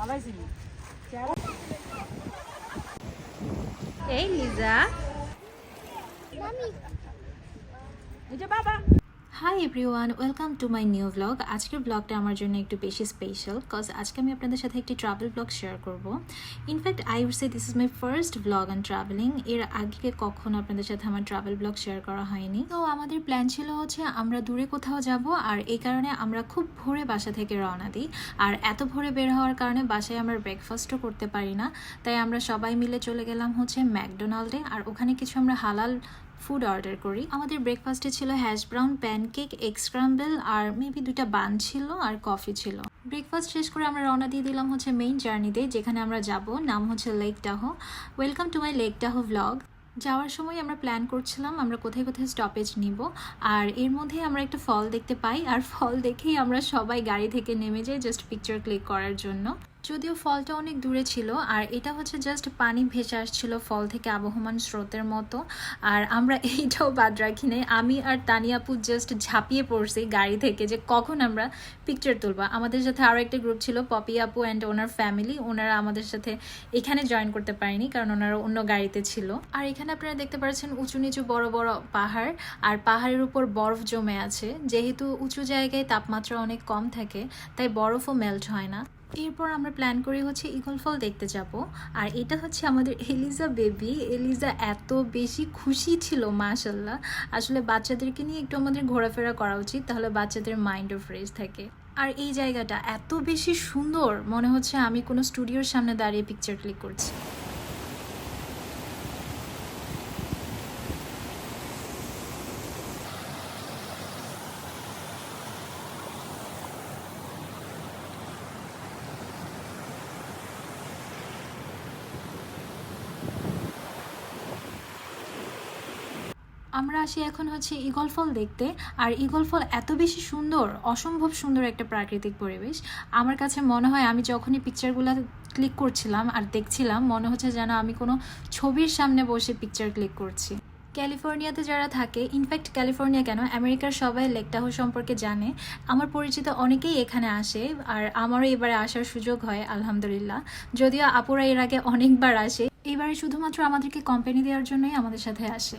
এই Liza, hi everyone, welcome to my new blog. আজকের ব্লগটা আমার জন্য একটু বেশি স্পেশাল, কজ আজকে আমি আপনাদের সাথে একটি ট্রাভেল ব্লগ শেয়ার করব। In fact I would say this is my first blog on travelling. এর আগে কখনো আপনাদের সাথে আমার ট্রাভেল ব্লগ শেয়ার করা হয়নি। তো আমাদের প্ল্যান ছিল হচ্ছে আমরা দূরে কোথাও যাব, আর এই কারণে আমরা খুব ভোরে বাসা থেকে রওনা দিই। আর এত ভোরে বের হওয়ার কারণে বাসায় আমরা ব্রেকফাস্টও করতে পারি না, তাই আমরা সবাই মিলে চলে গেলাম হচ্ছে ম্যাকডোনাল্ডে। আর ওখানে কিছু আমরা হালাল ফুড অর্ডার করি। আমাদের ব্রেকফাস্টে ছিল hash brown, pancake, egg scramble, আর মেবি 2টা বান ছিল, আর কফি ছিল। ব্রেকফাস্ট শেষ করে আমরা রওনা দিয়ে দিলাম হচ্ছে মেইন জার্নিতে, যেখানে আমরা যাব। নাম হচ্ছে lake টাহো। Welcome to my lake টাহো vlog. যাওয়ার সময় আমরা প্ল্যান করছিলাম আমরা কোথায় কোথায় স্টপেজ নিব, আর এর মধ্যে আমরা একটা ফল দেখতে পাই, আর ফল দেখেই আমরা সবাই গাড়ি থেকে নেমে যাই জাস্ট পিকচার ক্লিক করার জন্য। যদিও ফলটা অনেক দূরে ছিল, আর এটা হচ্ছে জাস্ট পানি ভেসে আসছিল ফল থেকে আবহমান স্রোতের মতো। আর আমরা এইটাও বাদ রাখি নাই, আমি আর তানিয়াপু জাস্ট ঝাঁপিয়ে পড়ছি গাড়ি থেকে যে কখন আমরা পিকচার তুলবা। আমাদের সাথে আরও একটা গ্রুপ ছিল, পপি আপু অ্যান্ড ওনার ফ্যামিলি। ওনারা আমাদের সাথে এখানে জয়েন করতে পারেনি, কারণ ওনারা অন্য গাড়িতে ছিল। আর এখানে আপনারা দেখতে পাচ্ছেন উঁচু নিচু বড় বড় পাহাড়, আর পাহাড়ের উপর বরফ জমে আছে। যেহেতু উঁচু জায়গায় তাপমাত্রা অনেক কম থাকে, তাই বরফও মেল্ট হয় না। এরপর আমরা প্ল্যান করি হচ্ছে ঈগল ফল দেখতে যাব। আর এটা হচ্ছে আমাদের এলিজা বেবি। এলিজা এত বেশি খুশি ছিল, মাশাল্লাহ। আসলে বাচ্চাদেরকে নিয়ে একটু আমাদের ঘোরাফেরা করা উচিত, তাহলে বাচ্চাদের মাইন্ডও ফ্রেশ থাকে। আর এই জায়গাটা এত বেশি সুন্দর, মনে হচ্ছে আমি কোনো স্টুডিওর সামনে দাঁড়িয়ে পিকচার ক্লিক করছি। আমরা আসি এখন হচ্ছে ঈগল ফল দেখতে। আর ঈগল ফল এত বেশি সুন্দর, অসম্ভব সুন্দর একটা প্রাকৃতিক পরিবেশ। আমার কাছে মনে হয় আমি যখনই পিকচারগুলো ক্লিক করছিলাম আর দেখছিলাম, মনে হচ্ছে যেন আমি কোনো ছবির সামনে বসে পিকচার ক্লিক করছি। ক্যালিফোর্নিয়াতে যারা থাকে, ইনফ্যাক্ট ক্যালিফোর্নিয়া কেন, আমেরিকার সবাই লেক টাহো সম্পর্কে জানে। আমার পরিচিত অনেকেই এখানে আসে, আর আমারও এবারে আসার সুযোগ হয় আলহামদুলিল্লাহ। যদিও আপুরা এর আগে অনেকবার আসে, এবারে শুধুমাত্র আমাদেরকে কোম্পানি দেওয়ার জন্যই আমাদের সাথে আসে।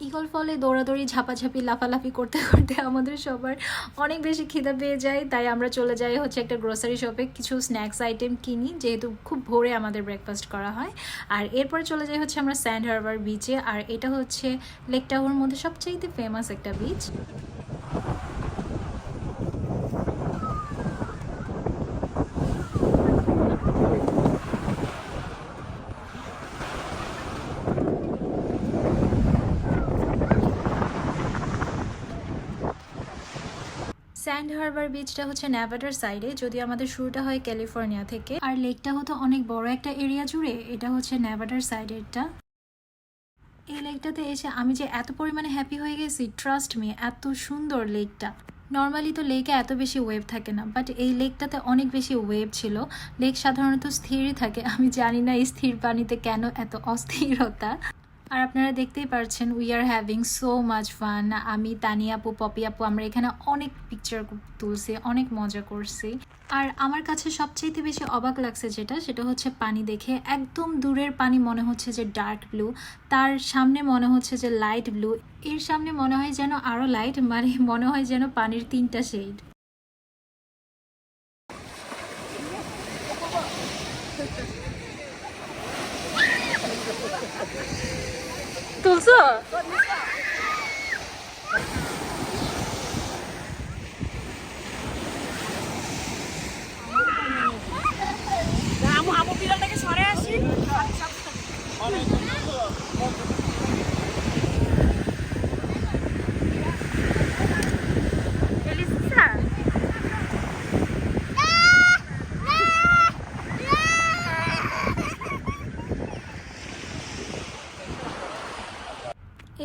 ঈগল ফলে দৌড়াদৌড়ি, ঝাপাঝাপি, লাফালাফি করতে করতে আমাদের সবার অনেক বেশি খিদা পেয়ে যায়, তাই আমরা চলে যাই হচ্ছে একটা গ্রোসারি শপে কিছু স্ন্যাক্স আইটেম কিনি, যেহেতু খুব ভোরে আমাদের ব্রেকফাস্ট করা হয়। আর এরপরে চলে যাই হচ্ছে আমরা স্যান্ড হারবার বিচে। আর এটা হচ্ছে লেক টাহোর মধ্যে সবচেয়ে ফেমাস একটা বিচ। স্যান্ড হারবার বিচটা হচ্ছে নেভাডার সাইডে, যদি আমাদের শুরুটা হয় ক্যালিফোর্নিয়া থেকে। আর লেকটা হতো অনেক বড় একটা এরিয়া জুড়ে, এটা হচ্ছে নেভাডার সাইডেরটা। এই লেকটাতে এসে আমি যে এত পরিমাণে হ্যাপি হয়ে গেছি, ট্রাস্ট মি, এত সুন্দর লেকটা। নর্মালি তো লেকে এত বেশি ওয়েভ থাকে না, বাট এই লেকটাতে অনেক বেশি ওয়েভ ছিল। লেক সাধারণত স্থিরই থাকে, আমি জানি না এই স্থির পানিতে কেন এত অস্থিরতা। আর আপনারা দেখতেই পারছেন we are having so much fun. আমি, তানিয়া আপু, পপি আপু, আমরা এখানে অনেক পিকচার তুলছি, অনেক মজা করছি। আর আমার কাছে সবচেয়ে বেশি অবাক লাগছে সেটা হচ্ছে পানি দেখে। একদম দূরের পানি মনে হচ্ছে যে ডার্ক ব্লু, তার সামনে মনে হচ্ছে যে লাইট ব্লু, এর সামনে মনে হয় যেন আরও লাইট, মানে মনে হয় যেন পানির 3টা শেড। তুলছো? আমু বিড়ালটাকে সরে আসি। এলিসা,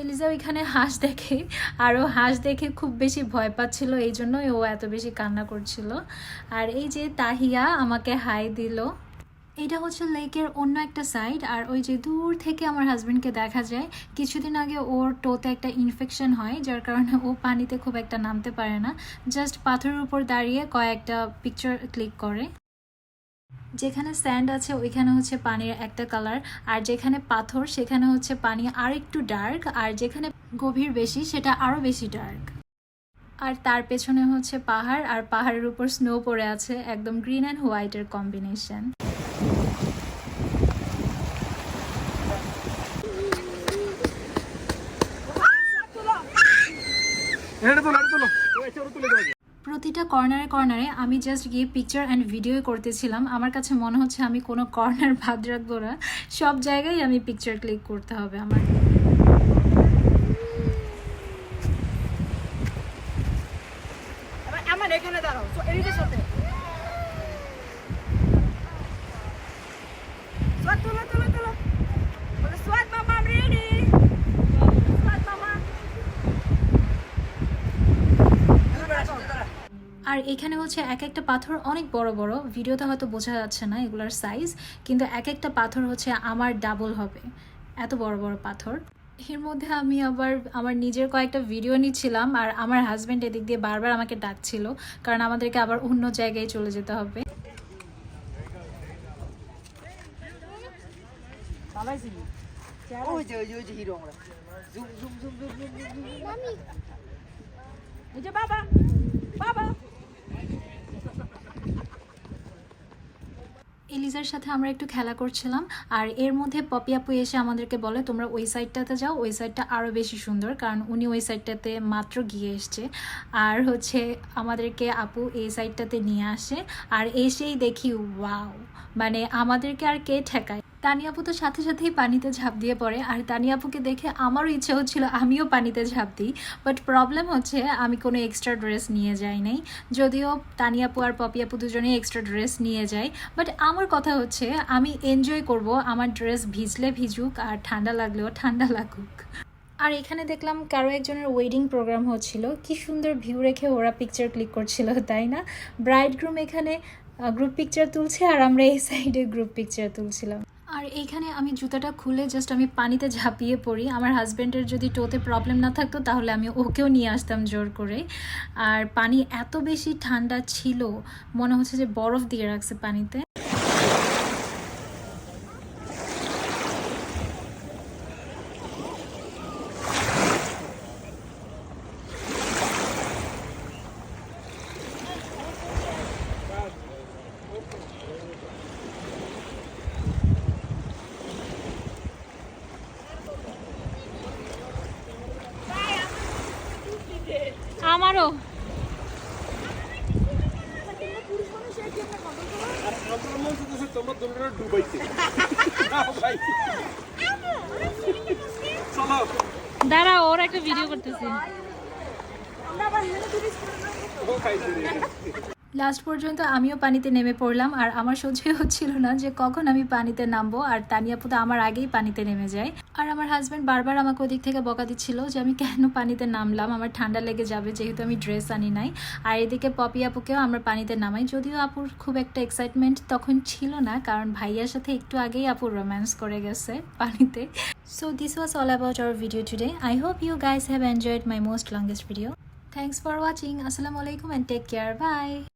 এলিজা ওইখানে হাঁস দেখে, আর ও হাঁস দেখে খুব বেশি ভয় পাচ্ছিল, এই জন্যই ও এত বেশি কান্না করছিল। আর এই যে তাহিয়া আমাকে হাই দিল। এটা হচ্ছে লেকের অন্য একটা সাইড, আর ওই যে দূর থেকে আমার হাজবেন্ডকে দেখা যায়। কিছুদিন আগে ওর টোতে একটা ইনফেকশন হয়, যার কারণে ও পানিতে খুব একটা নামতে পারে না, জাস্ট পাথরের উপর দাঁড়িয়ে কয়েকটা পিকচার ক্লিক করে। যেখানে স্যান্ড আছে ওইখানে হচ্ছে পানির একটা কালার, আর যেখানে পাথর সেখানে হচ্ছে পানি আর একটু ডার্ক, আর যেখানে গভীর বেশি সেটা আরও বেশি ডার্ক। আর তার পেছনে হচ্ছে পাহাড়, আর পাহাড়ের উপর স্নো পড়ে আছে, একদম গ্রিন অ্যান্ড হোয়াইটের কম্বিনেশন। প্রতিটা কর্নারে কর্নারে আমি জাস্ট গিয়ে পিকচার অ্যান্ড ভিডিও করতেছিলাম। আমার কাছে মনে হচ্ছে আমি কোনো কর্নার বাদ রাখবো না, সব জায়গায় আমি পিকচার ক্লিক করতে হবে আমার। আমার এখানে দাঁড়াও তো এর সাথে সোয়াদ তোলো তোলো তোলো বলে সোয়াদ মামা আমি রেডি সোয়াদ মামা। আর এখানে হচ্ছে এক একটা পাথর অনেক বড় বড়, ভিডিওতে হয়তো বোঝা যাচ্ছে না এগুলোর সাইজ, কিন্তু এক একটা পাথর হচ্ছে আমার ডাবল হবে, এত বড় বড় পাথর। এর মধ্যে আমি আবার আমার নিজের কয়েকটা ভিডিও নিচ্ছিলাম, আর আমার হাজব্যান্ড এদিক দিয়ে বারবার আমাকে ডাকছিল, কারণ আমাদেরকে আবার অন্য জায়গায় চলে যেতে হবে। ওই যে হিরো আমরা zoom zoom zoom zoom zoom zoom মামি ওই যে বাবা বাবা। এলিজার সাথে আমরা একটু খেলা করছিলাম, আর এর মধ্যে পপি আপু এসে আমাদেরকে বলে তোমরা ওই সাইডটাতে যাও, ওই সাইডটা আরও বেশি সুন্দর, কারণ উনি ওই সাইডটাতে মাত্র গিয়ে এসছে। আর হচ্ছে আমাদেরকে আপু এই সাইডটাতে নিয়ে আসে, আর এসেই দেখি ওয়াও, মানে আমাদেরকে আর কে ঠেকায়। তানিয়া আপু তো সাথে সাথেই পানিতে ঝাঁপ দিয়ে পড়ে, আর তানিয়া আপুকে দেখে আমারও ইচ্ছে হচ্ছিল আমিও পানিতে ঝাঁপ দিই, বাট প্রবলেম হচ্ছে আমি কোনো এক্সট্রা ড্রেস নিয়ে যাই নাই। যদিও তানিয়া আপু আর পপি আপু দুজনেই এক্সট্রা ড্রেস নিয়ে যায়, বাট আমার কথা হচ্ছে আমি এনজয় করব, আমার ড্রেস ভিজলে ভিজুক আর ঠান্ডা লাগলেও ঠান্ডা লাগুক। আর এখানে দেখলাম কারো একজনের ওয়েডিং প্রোগ্রাম হচ্ছিল, কি সুন্দর ভিউ রেখে ওরা পিকচার ক্লিক করছিল, তাই না? ব্রাইড গ্রুম এখানে গ্রুপ পিকচার তুলছে, আর আমরা এই সাইডে গ্রুপ পিকচার তুলছিলাম। আর এইখানে আমি জুতাটা খুলে জাস্ট আমি পানিতে ঝাঁপিয়ে পড়ি। আমার হাজব্যান্ডের যদি টোতে প্রবলেম না থাকতো তাহলে আমি ওকেও নিয়ে আসতাম জোর করে। আর পানি এত বেশি ঠান্ডা ছিল, মনে হচ্ছে যে বরফ দিয়ে রাখছে পানিতে। আমারও দাঁড়া, ওর একটা ভিডিও করতেছি। লাস্ট পর্যন্ত আমিও পানিতে নেমে পড়লাম, আর আমার সহ্যই হচ্ছিল না যে কখন আমি পানিতে নামবো, আর তানিয়া আপু তো আমার আগেই পানিতে নেমে যায়। আর আমার হাজব্যান্ড বারবার আমাকে ওদিক থেকে বকা দিচ্ছিল যে আমি কেন পানিতে নামলাম, আমার ঠান্ডা লেগে যাবে যেহেতু আমি ড্রেস আনি নাই। আর এদিকে পপি আপুকেও আমরা পানিতে নামাই, যদিও আপুর খুব একটা এক্সাইটমেন্ট তখন ছিল না, কারণ ভাইয়ার সাথে একটু আগেই আপুর রোম্যান্স করে গেছে পানিতে। So this was all about our video today. I hope you guys have enjoyed my most longest video. Thanks for watching. Assalamu alaikum and take care. Bye.